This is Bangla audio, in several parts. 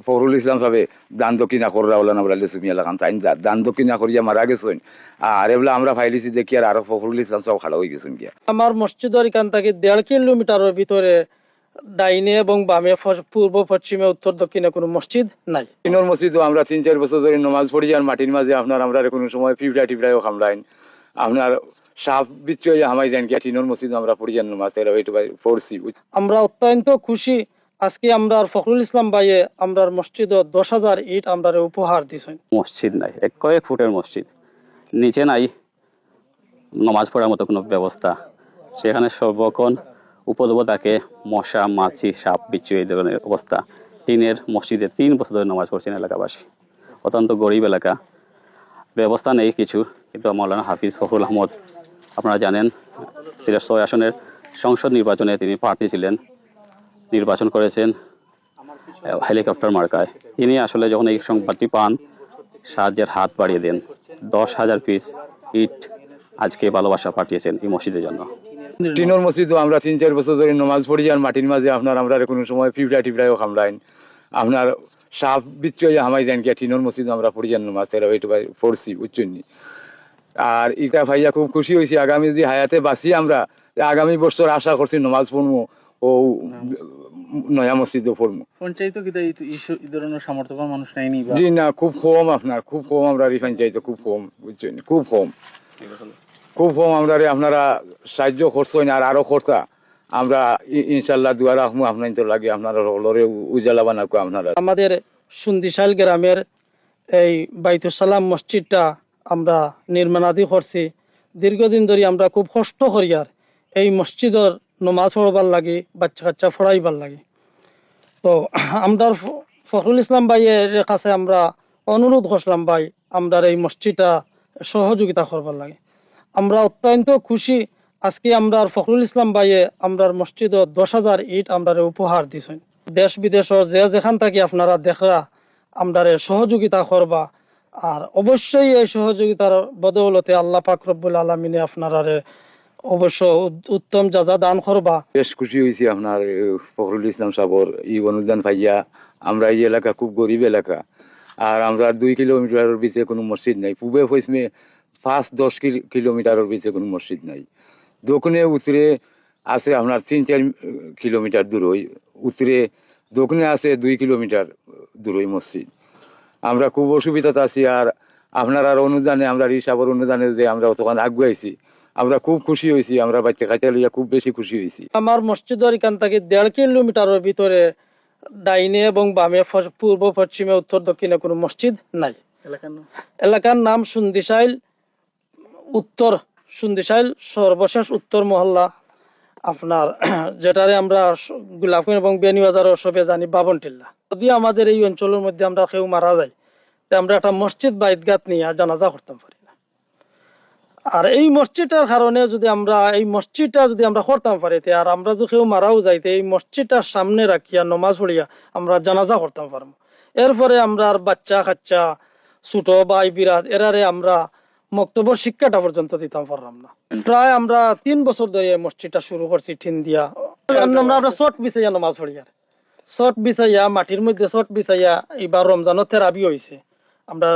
ফখরুল ইসলাম সাহেব দান দক্ষিণা কররা ওলা না বলে সুমি এলাকান চাইন দান দক্ষিণা করিয়া মারা গেছেন। আর এগুলা আমরা ফাইলিছি দেখি আর ফখরুল ইসলাম সব খাড়া হয়ে গেছেন গিয়া। আমার মসজিদের এখান থেকে 1.5 কিলোমিটারের ভিতরে ডাইনে এবং বামে, পূর্ব পশ্চিমে, উত্তর দক্ষিণে কোনো মসজিদ নাই। তিনোর মসজিদও আমরা 3-4 বছর ধরে নমাজ পড়ি আর মাটির মাঝে আপনার আমরা কোনো সময় পিঁপড়া টিপড়াও খামলাইন আপনার সাপ বিচ্ছু হামাই যান গিয়া তিনোর মসজিদ আমরা পড়ি আর নমাজ পড়ছি। আমরা অত্যন্ত খুশি আজকে আমরা ফখরুল ইসলাম ভাইয়ে আমরা মসজিদে 10,000 ইট আমরা উপহার দিছেন। মসজিদ নাই, কয়েক ফুটের মসজিদ, নিচে নাই নমাজ পড়ার মতো কোনো ব্যবস্থা। সেখানে সর্বক্ষণ উপদেবতাকে মশা মাছি সাপ বিচ্ছু এই ধরনের অবস্থা। টিনের মসজিদে 3 বছর ধরে নমাজ পড়ছেন এলাকাবাসী। অত্যন্ত গরিব এলাকা, ব্যবস্থা নেই কিছু। কিন্তু মাওলানা হাফিজ ফখরুল আহমদ, আপনারা জানেন, সিলেট 6 আসনের সংসদ নির্বাচনে তিনি প্রার্থী ছিলেন, নির্বাচন করেছেন হেলিকপ্টার মার্কায়। তিনি আসলে যখন এই সংবাদটি পান সাহায্যের হাত বাড়িয়ে দেন। 10,000 পিস ইট আজকে ভালোবাসা পাঠিয়েছেন এই মসজিদের জন্য। তিনোর মসজিদও আমরা 3-4 বছর ধরে নমাজ পড়ি আর মাটির মাঝে আপনার আমরা কোনো সময় পিঁপড়া টিপড়াও খামলাইন আপনার সাপ বিচ্ছু হামাই যান গিয়া তিনোর মসজিদ আমরা পড়ি আর নমাজ পড়ছি বুঝছেন। আর ইটা ভাইয়া খুব খুশি হয়েছি আগামী যে হায়াতে বাঁচি আমরা আগামী বছর আশা করছি নমাজ পড়বো ও নয়া মসজিদও পড়বো। পঞ্চায়েত কি এই ধরনের সামর্থ্যবান মানুষ নাইনি? জি না, খুব কম আপনার, খুব কম আমরা পঞ্চায়েত, খুব কম বুঝছেন, খুব কম আমরা আপনারা সাহায্য করছেন আর আরো খরচা আমরা ইনশাল্লাহ দুয়া রাখবো আপনার তো লাগে আপনারা হলরে উজালা বানাকো আপনারা। আমাদের সুন্দিশাল গ্রামের এই বাইতুল সালাম মসজিদটা আমরা নির্মাণাধি করছি। দীর্ঘদিন ধরে আমরা খুব কষ্ট করি আর এই মসজিদের নমাজ পড়বার লাগে, বাচ্চা কাচ্চা পড়াইবার লাগে। তো আমরা ফখরুল ইসলাম ভাইয়ের কাছে আমরা অনুরোধ করলাম, ভাই আমরা এই মসজিদটা সহযোগিতা করবার লাগে। আমরা অত্যন্ত খুশি আজকে আমরা ফখরুল ইসলাম ভাইয়ে আমরা মসজিদে 10,000 ইট আমরা উপহার দিছেন। দেশ বিদেশের যে যেখান থেকে আপনারা দেখা আমরা সহযোগিতা করবা। আর অবশ্যই এই সহযোগিতার বদৌলতে আল্লাহ পাক রব্বুল আলামিনে আপনারা অবশ্য উত্তম যাজা দান করবা। বেশ খুশি হয়েছি আপনার ফখরুল ইসলাম সাহেবের এই অনুদান পাইয়া। আমরা এই এলাকা খুব গরিব এলাকা আর আমরা 2 কিলোমিটারের ভিতরে কোনো মসজিদ নাই। পূবে পশ্চিমে 5-10 কিলোমিটারের ভিতরে কোনো মসজিদ নাই। দক্ষিণে উত্তরে আছে আপনার 3-4 কিলোমিটার দূরই, উত্তরে দক্ষিণে আছে 2 কিলোমিটার দূরই মসজিদ। আমরা খুব অসুবিধাতে আছি আর আপনার আর অনুদানে আমরা হিসাবের অনুদানে যে আমরা তখন আগুয়াইছি আমরা খুব খুশি হয়েছি। আমরা বাচ্চা কাচ্চা লইয়া খুব বেশি খুশি হয়েছি। আমার মসজিদের এখান থেকে 1.5 কিলোমিটারের ভিতরে ডাইনে এবং বামে, পূর্ব পশ্চিমে, উত্তর দক্ষিণে কোনো মসজিদ নাই। এলাকার নাম সুন্দিশাইল উত্তর, সুন্দিশাইল সর্বশেষ উত্তর মহল্লা আপনার, যেটারে আমরা গোলাপগঞ্জ এবং বেনিবাজার সবে জানি বাবনটিল্লা। যদি আমাদের এই অঞ্চলের মধ্যে আমরা কেউ মারা যায় তা আমরা একটা মসজিদ বা ঈদগাহ নিয়ে জানাজা করতে পারি না। আর এই মসজিদটার কারণে যদি আমরা এই মসজিদটা যদি আমরা করতাম পারি আর আমরা যদি কেউ মারাও যাইতে এই মসজিদটার সামনে রাখিয়া নমাজ পড়িয়া আমরা জানাজা করতাম পারবো। এরপরে আমরা বাচ্চা কাচ্চা ছোট ভাই বিরাট এরারে আমরা বক্তব্য শিক্ষাটা পর্যন্ত দিতাম পারলাম না। প্রায় আমরা 3 বছর ধরে এই মসজিদটা শুরু করছি টিন দিয়া। আমরা শর্ট বিছাইয়া নমাজ পড়ি আর শর্ট বিছাইয়া মাটির মধ্যে শর্ট বিছাইয়া। এবার রমজানের থেরাপি হয়েছে, আমরা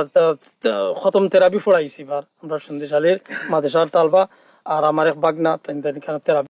খতম থেরাপি পড়াইছি। এবার আমরা সন্ধিশালীর মাদেশার তালবা আর আমার এক বাগনা থেরাপি